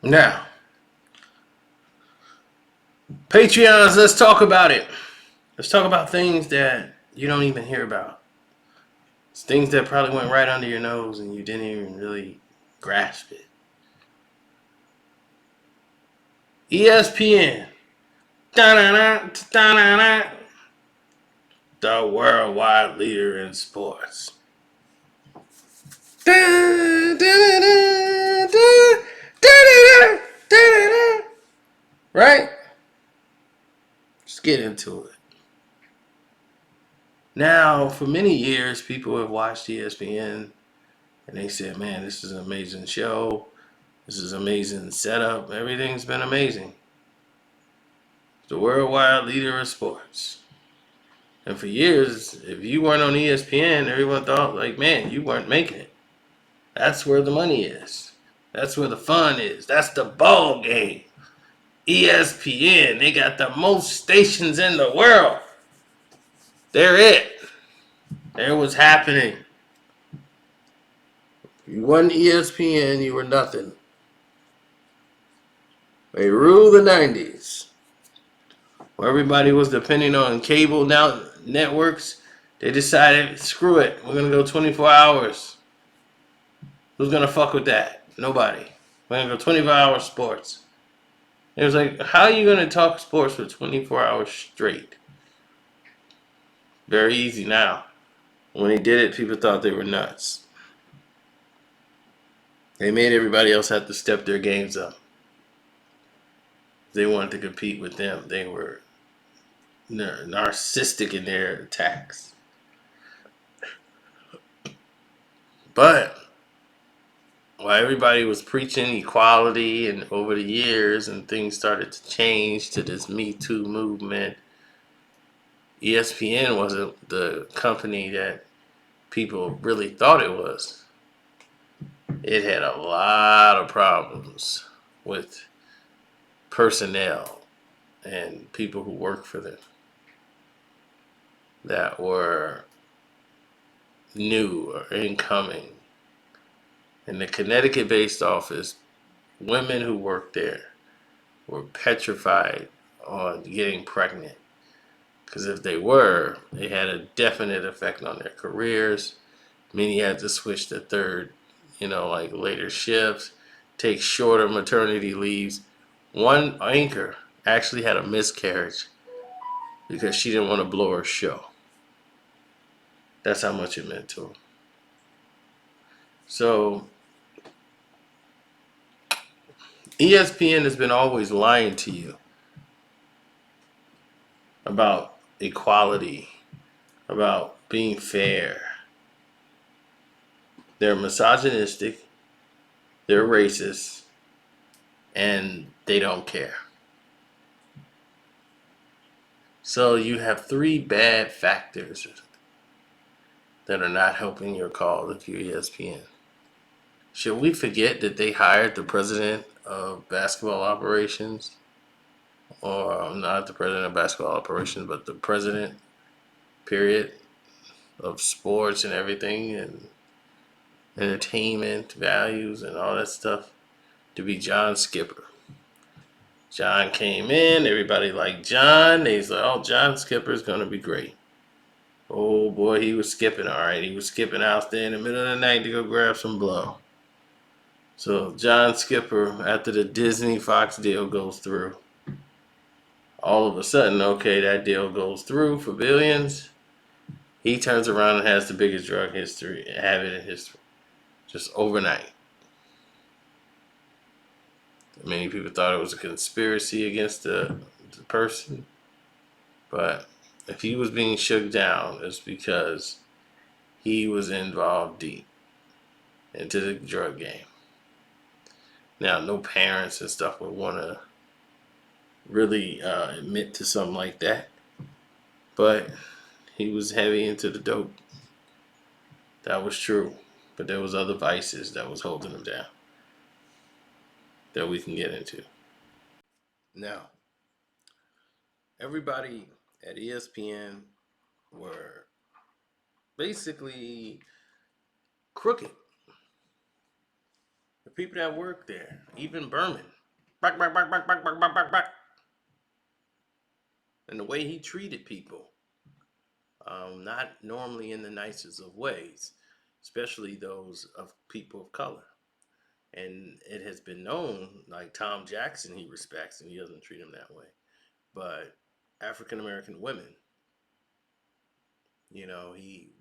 Now, Patreons, let's talk about it. Let's talk about things that you don't even hear about. It's things that probably went right under your nose and you didn't even really grasp it. ESPN. Da-da-da, da-da-da. The worldwide leader in sports. Right? Let's get into it. Now, for many years, people have watched ESPN and they said, man, this is an amazing show. This is an amazing setup. Everything's been amazing. The worldwide leader of sports. And for years, if you weren't on ESPN, everyone thought, like, man, you weren't making it. That's where the money is. That's where the fun is. That's the ball game. ESPN, they got the most stations in the world. They're it. They're what's happening. You won ESPN, you were nothing. They ruled the 90s. Where everybody was depending on cable now networks. They decided, screw it, we're going to go 24 hours. Who's going to fuck with that? Nobody. We're going to go 24 hours sports. It was like, how are you going to talk sports for 24 hours straight? Very easy now. When they did it, people thought they were nuts. They made everybody else have to step their games up. They wanted to compete with them. They were narcissistic in their attacks. But while everybody was preaching equality and over the years and things started to change to this Me Too movement, ESPN wasn't the company that people really thought it was. It had a lot of problems with personnel and people who worked for them that were new or incoming. In the Connecticut-based office, women who worked there were petrified on getting pregnant. Because if they were, they had a definite effect on their careers. Many had to switch to third, like later shifts, take shorter maternity leaves. One anchor actually had a miscarriage because she didn't want to blow her show. That's how much it meant to her. So ESPN has been always lying to you about equality, about being fair. They're misogynistic, they're racist, and they don't care. So you have three bad factors that are not helping your cause if you're ESPN. Should we forget that they hired the president of basketball operations? Or not the president of basketball operations, but the president, period, of sports and everything and entertainment values and all that stuff to be John Skipper. John came in, everybody liked John. They said, oh, John Skipper's going to be great. Oh boy, he was skipping, all right. He was skipping out there in the middle of the night to go grab some blow. So John Skipper, after the Disney Fox deal goes through, all of a sudden, okay, that deal goes through for billions. He turns around and has the biggest drug habit in history, just overnight. Many people thought it was a conspiracy against the person, but if he was being shook down, it's because he was involved deep into the drug game. Now, no parents and stuff would want to really admit to something like that, but he was heavy into the dope. That was true, but there was other vices that was holding him down that we can get into. Now, everybody at ESPN were basically crooked. The people that work there, even Berman, back, back, back, back, back, back, back, back, back. And the way he treated people, not normally in the nicest of ways, especially those of people of color. And it has been known, like Tom Jackson, he respects and he doesn't treat him that way. But African American women, he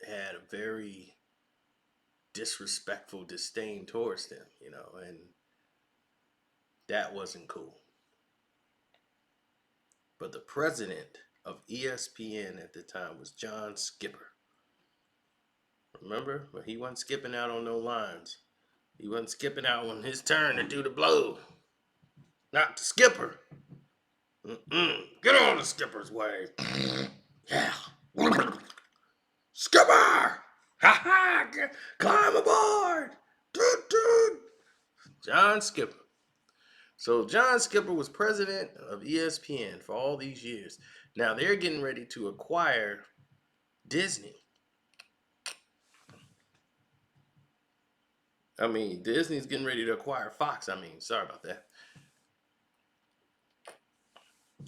had a very disrespectful disdain towards them, and that wasn't cool. But the president of ESPN at the time was John Skipper. Remember? But he wasn't skipping out on no lines. He wasn't skipping out on his turn to do the blow. Not the skipper. Get on the skipper's way. Yeah. Skipper! Ha ha! Climb aboard! Toot toot! John Skipper. So John Skipper was president of ESPN for all these years. Now they're getting ready to acquire Disney. Disney's getting ready to acquire Fox. Sorry about that.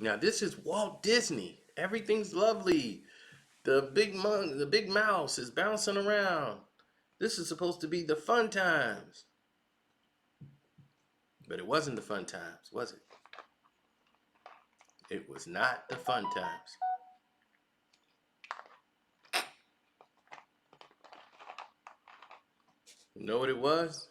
Now this is Walt Disney. Everything's lovely. The big mouse is bouncing around. This is supposed to be the fun times. But it wasn't the fun times, was it? It was not the fun times. You know what it was?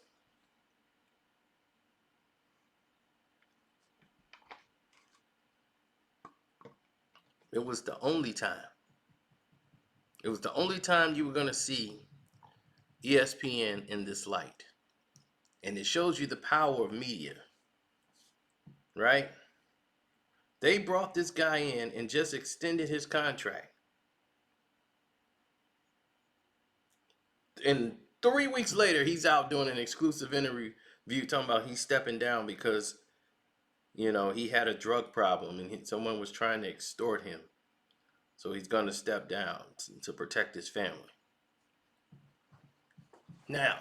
It was the only time. It was the only time you were going to see ESPN in this light. And it shows you the power of media. Right? They brought this guy in and just extended his contract. And 3 weeks later, he's out doing an exclusive interview talking about he's stepping down because, he had a drug problem and someone was trying to extort him. So he's going to step down to protect his family. Now,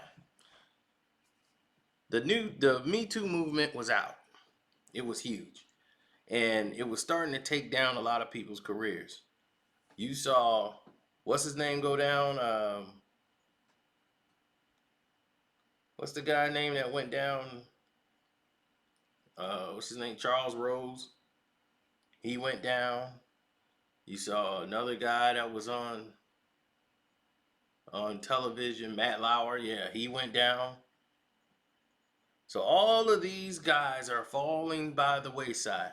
the Me Too movement was out. It was huge. And it was starting to take down a lot of people's careers. You saw, what's his name go down? What's the guy name that went down? What's his name? Charles Rose. He went down. You saw another guy that was on television, Matt Lauer. Yeah, he went down. So all of these guys are falling by the wayside.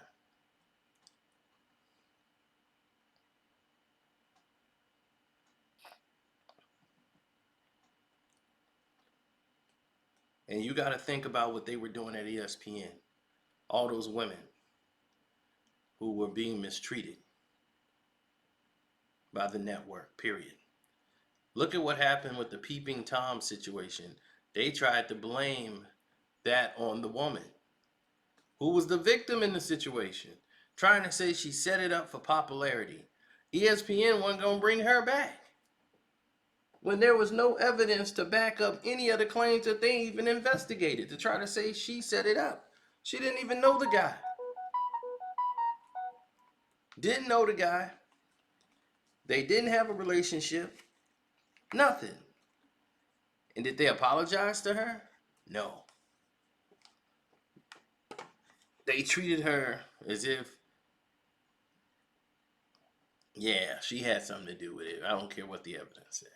And you got to think about what they were doing at ESPN. All those women who were being mistreated by the network, period. Look at what happened with the Peeping Tom situation. They tried to blame that on the woman who was the victim in the situation, trying to say she set it up for popularity. ESPN wasn't going to bring her back when there was no evidence to back up any of the claims that they even investigated to try to say she set it up. She didn't even know the guy. Didn't know the guy. They didn't have a relationship. Nothing. And did they apologize to her? No. They treated her as if, yeah, she had something to do with it. I don't care what the evidence said.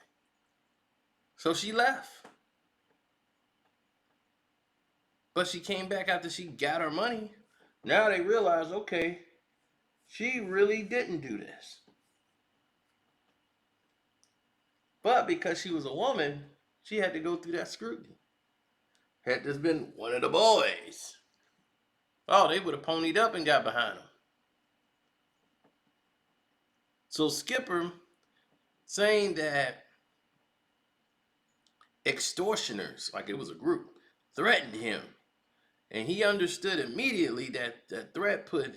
So she left. But she came back after she got her money. Now they realize, okay, she really didn't do this. But because she was a woman, she had to go through that scrutiny. Had this been one of the boys, oh, they would have ponied up and got behind him. So Skipper saying that extortioners, like it was a group, threatened him. And he understood immediately that that threat put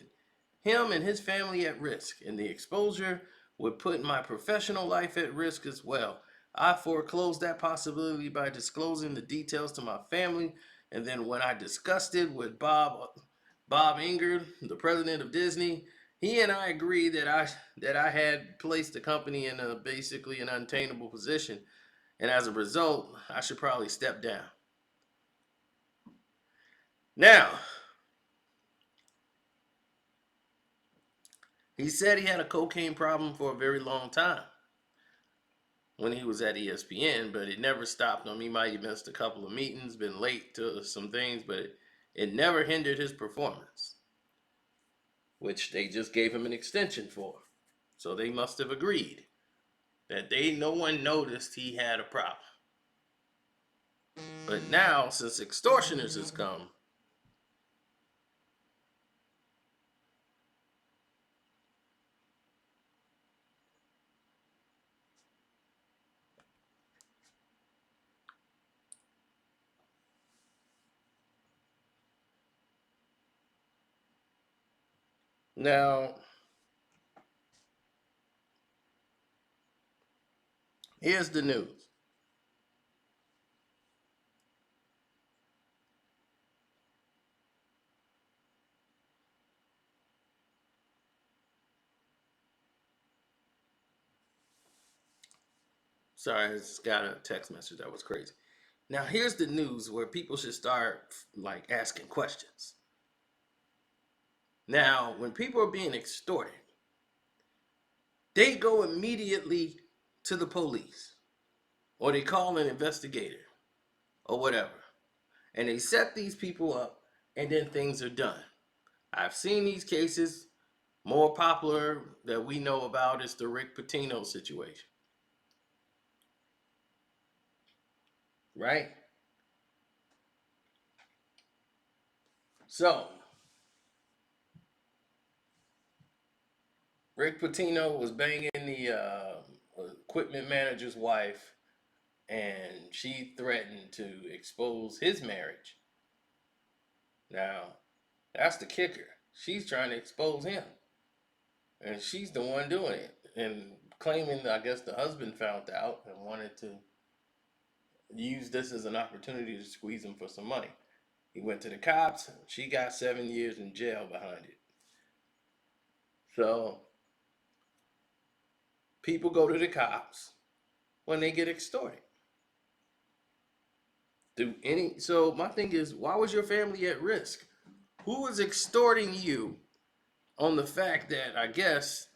him and his family at risk. And the exposure would put my professional life at risk as well. I foreclosed that possibility by disclosing the details to my family. And I told them, And then when I discussed it with Bob Iger, the president of Disney, he and I agreed that I had placed the company in a basically an untenable position, and as a result, I should probably step down. Now, he said he had a cocaine problem for a very long time when he was at ESPN, but it never stopped him. He might have missed a couple of meetings, been late to some things, but it never hindered his performance, which they just gave him an extension for. So they must have agreed that no one noticed he had a problem. But now, since extortioners has come, now here's the news. Sorry, I just got a text message that was crazy. Now here's the news where people should start like asking questions. Now, when people are being extorted, they go immediately to the police or they call an investigator or whatever. And they set these people up and then things are done. I've seen these cases. More popular that we know about is the Rick Pitino situation. Right? So, Rick Pitino was banging the equipment manager's wife, and she threatened to expose his marriage. Now, that's the kicker. She's trying to expose him, and she's the one doing it, and claiming, I guess, the husband found out and wanted to use this as an opportunity to squeeze him for some money. He went to the cops. She got 7 years in jail behind it. So people go to the cops when they get extorted. So my thing is, why was your family at risk? Who was extorting you on the fact that I guess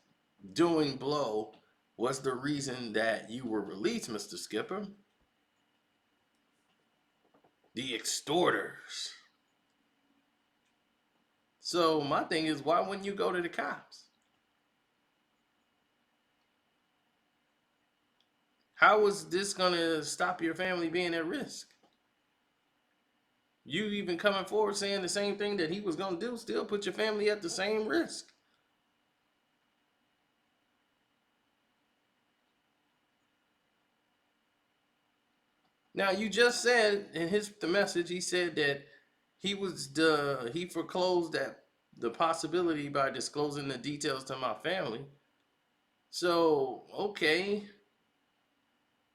doing blow was the reason that you were released, Mr. Skipper? The extorters. So my thing is, why wouldn't you go to the cops? How was this gonna stop your family being at risk? You even coming forward saying the same thing that he was gonna do still put your family at the same risk. Now you just said in the message he said that he foreclosed that the possibility by disclosing the details to my family. So okay,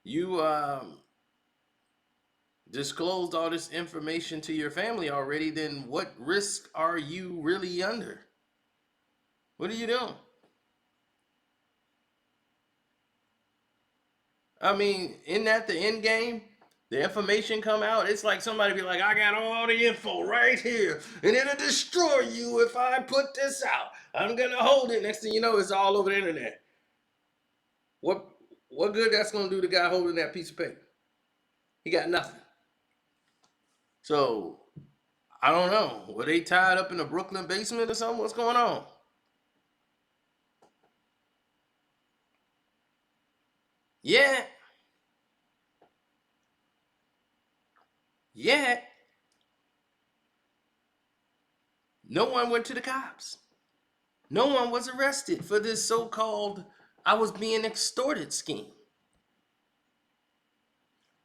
you disclosed all this information to your family already. Then what risk are you really under? What are you doing? I mean, isn't that the end game? The information come out. It's like somebody be like, I got all the info right here, and it'll destroy you if I put this out. I'm gonna hold it. Next thing you know, it's all over the internet. What what good that's gonna do the guy holding that piece of paper? He got nothing. So I don't know. Were they tied up in a Brooklyn basement or something? What's going on? Yeah, yeah. No one went to the cops. No one was arrested for this so-called I was being extorted scheme.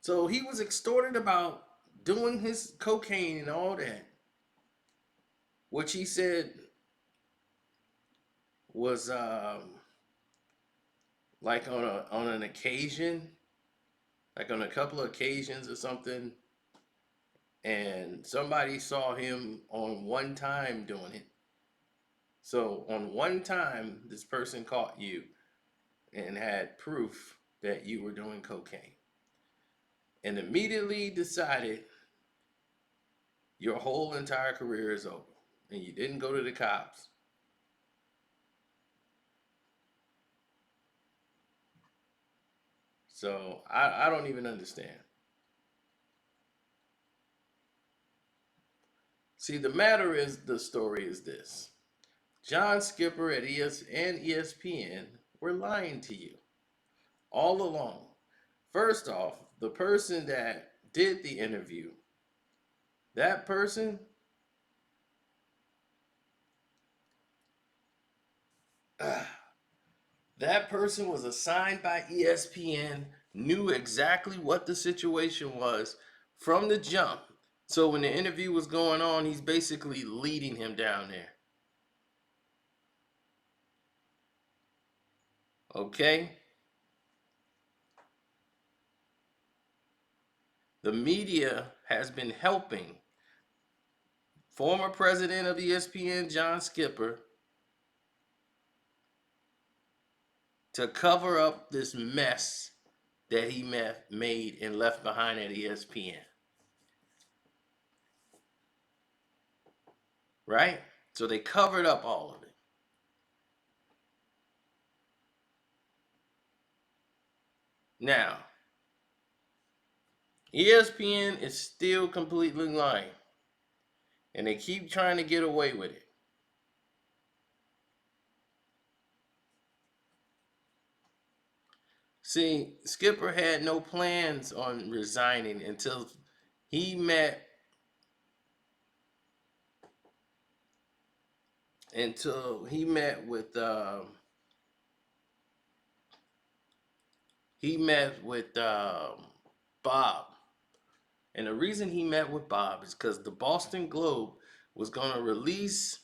So he was extorted about doing his cocaine and all that, which he said was like on an occasion, like on a couple of occasions or something. and somebody saw him on one time doing it. So on one time, this person caught you and had proof that you were doing cocaine, and immediately decided your whole entire career is over, and you didn't go to the cops. So I don't even understand. See, the matter is, the story is this: John Skipper at ES and ESPN were lying to you all along. First off, the person that did the interview, that person, that person was assigned by ESPN, knew exactly what the situation was from the jump. So when the interview was going on, he's basically leading him down there. Okay? The media has been helping former president of ESPN, John Skipper, to cover up this mess that he made and left behind at ESPN. Right? So they covered up all of it. Now, ESPN is still completely lying, and they keep trying to get away with it. See, Skipper had no plans on resigning he met until he met with Bob. And the reason he met with Bob is because the Boston Globe was going to release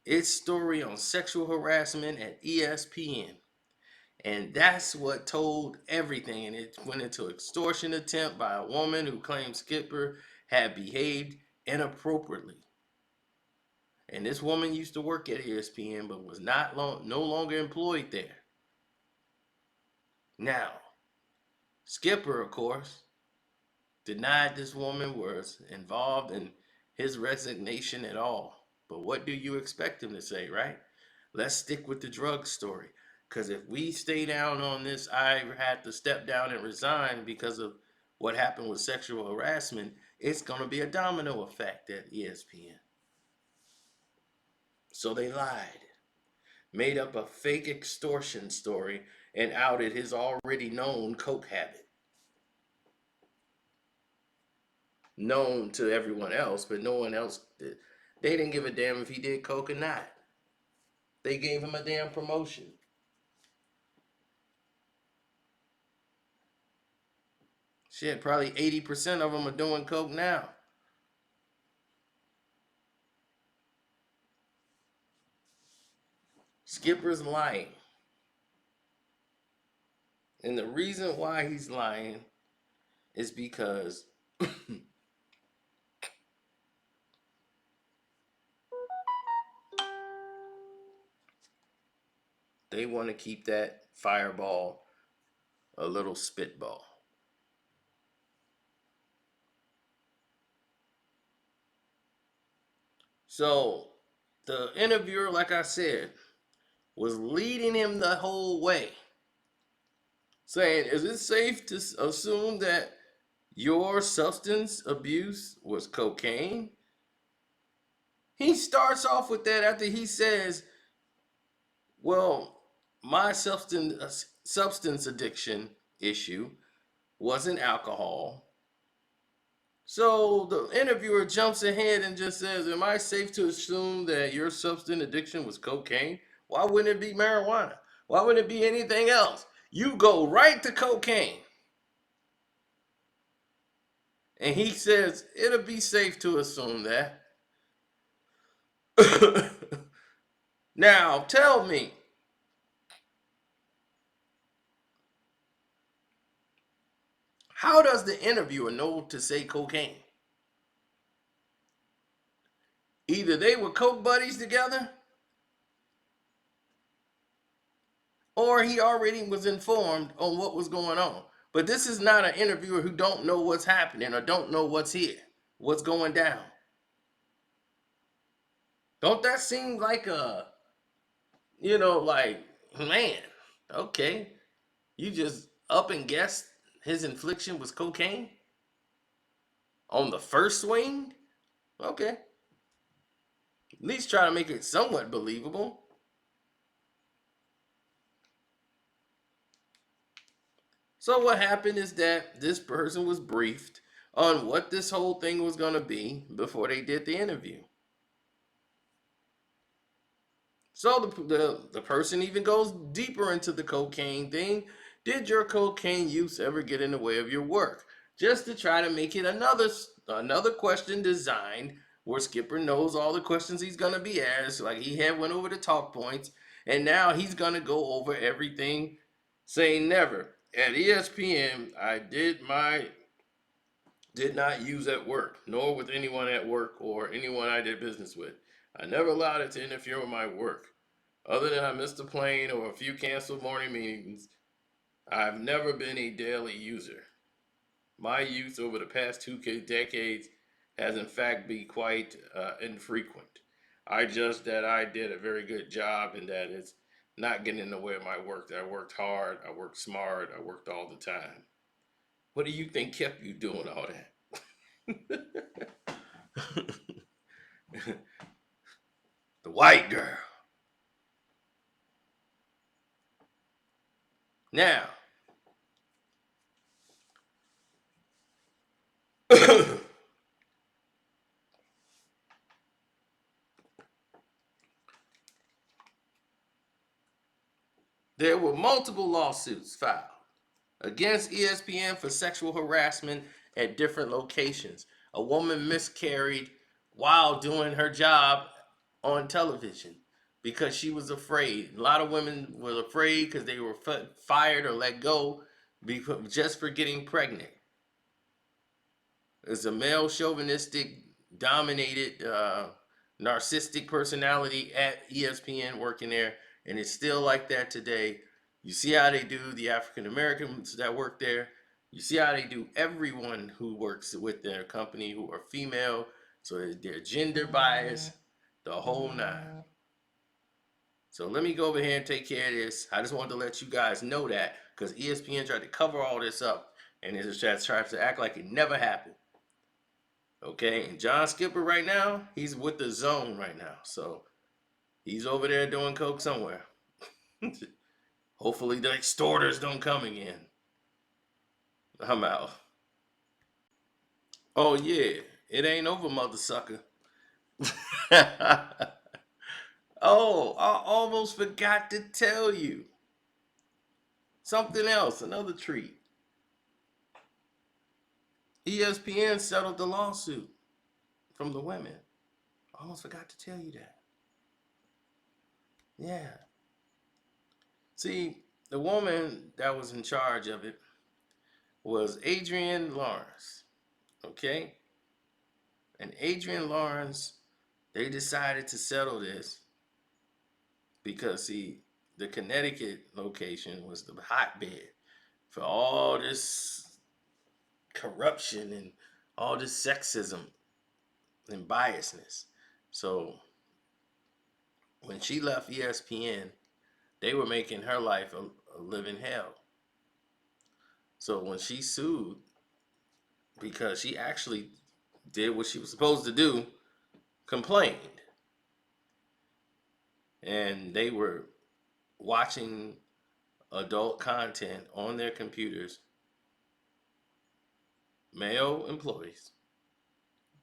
its story on sexual harassment at ESPN. And that's what told everything. And it went into extortion attempt by a woman who claimed Skipper had behaved inappropriately. And this woman used to work at ESPN but was no longer employed there. Now, Skipper, of course, denied this woman was involved in his resignation at all. But what do you expect him to say, right? Let's stick with the drug story. Because if we stay down on this, I had to step down and resign because of what happened with sexual harassment, it's going to be a domino effect at ESPN. So they lied, made up a fake extortion story, and outed his already known coke habit. Known to everyone else, but no one else did. They didn't give a damn if he did coke or not. They gave him a damn promotion. Shit, probably 80% of them are doing coke now. Skipper's lying. And the reason why he's lying is because they want to keep that fireball a little spitball. So the interviewer, like I said, was leading him the whole way, saying, is it safe to assume that your substance abuse was cocaine? He starts off with that after he says, well, my substance addiction issue wasn't alcohol. So the interviewer jumps ahead and just says, am I safe to assume that your substance addiction was cocaine? Why wouldn't it be marijuana? Why wouldn't it be anything else? You go right to cocaine. And he says, it'll be safe to assume that. Now, tell me, how does the interviewer know to say cocaine? Either they were coke buddies together, or he already was informed on what was going on. But this is not an interviewer who don't know what's happening or don't know what's here, what's going down. Don't that seem like like, man, okay, you just up and guessed his infliction was cocaine on the first swing? Okay, at least try to make it somewhat believable. So what happened is that this person was briefed on what this whole thing was going to be before they did the interview. So the person even goes deeper into the cocaine thing. Did your cocaine use ever get in the way of your work? Just to try to make it another question designed where Skipper knows all the questions he's gonna be asked. Like he had went over the talk points, and now he's gonna go over everything, saying never. At ESPN, I did not use at work, nor with anyone at work or anyone I did business with. I never allowed it to interfere with my work. Other than I missed a plane or a few canceled morning meetings, I've never been a daily user. My use over the past two decades has in fact been quite infrequent. I judge that I did a very good job and that it's not getting in the way of my work. That I worked hard, I worked smart, I worked all the time. What do you think kept you doing all that? The white girl. Now, there were multiple lawsuits filed against ESPN for sexual harassment at different locations. A woman miscarried while doing her job on television because she was afraid. A lot of women were afraid because they were fired or let go just for getting pregnant. It's a male chauvinistic, dominated, narcissistic personality at ESPN working there, and it's still like that today. You see how they do the African Americans that work there. You see how they do everyone who works with their company who are female. So they're gender biased, the whole nine. So let me go over here and take care of this. I just wanted to let you guys know that because ESPN tried to cover all this up and it just tries to act like it never happened. Okay, and John Skipper right now, he's with the zone right now. So he's over there doing coke somewhere. Hopefully the extorters don't come again. I'm out. Oh yeah, it ain't over, mother sucker. Oh, I almost forgot to tell you. Something else, another treat. ESPN settled the lawsuit from the women. I almost forgot to tell you that. Yeah. See, the woman that was in charge of it was Adrienne Lawrence. Okay? And Adrienne Lawrence, they decided to settle this because, see, the Connecticut location was the hotbed for all this corruption and all this sexism and biasness. So when she left ESPN, they were making her life a living hell. So when she sued, because she actually did what she was supposed to do, complained. And they were watching adult content on their computers. Male employees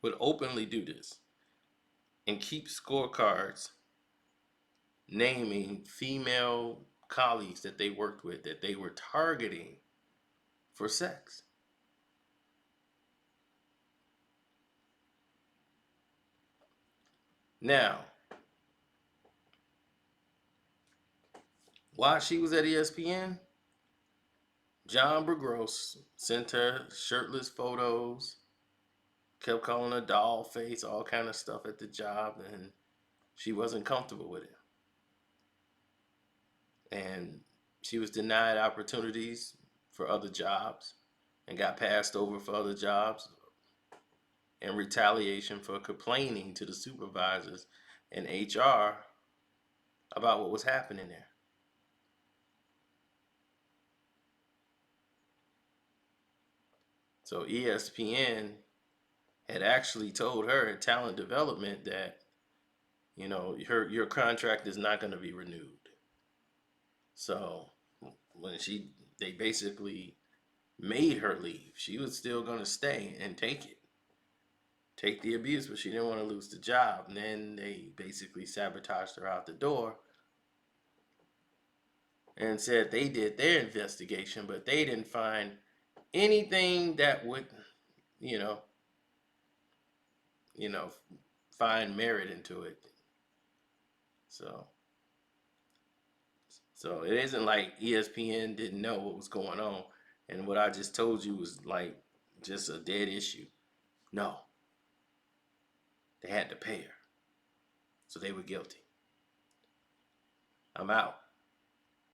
would openly do this and keep scorecards naming female colleagues that they worked with that they were targeting for sex. Now, while she was at ESPN, John Burgos sent her shirtless photos kept calling her doll face, all kind of stuff at the job, and she wasn't comfortable with it. And she was denied opportunities for other jobs and got passed over for other jobs in retaliation for complaining to the supervisors and HR about what was happening there. So ESPN had actually told her at talent development that, your contract is not going to be renewed. So when they basically made her leave, she was still going to stay and take the abuse, but she didn't want to lose the job. And then they basically sabotaged her out the door and said they did their investigation, but they didn't find anything that would, you know, you know, find merit into it. So, so it isn't like ESPN didn't know what was going on, and what I just told you was like just a dead issue. No, they had to pay her, so they were guilty. I'm out.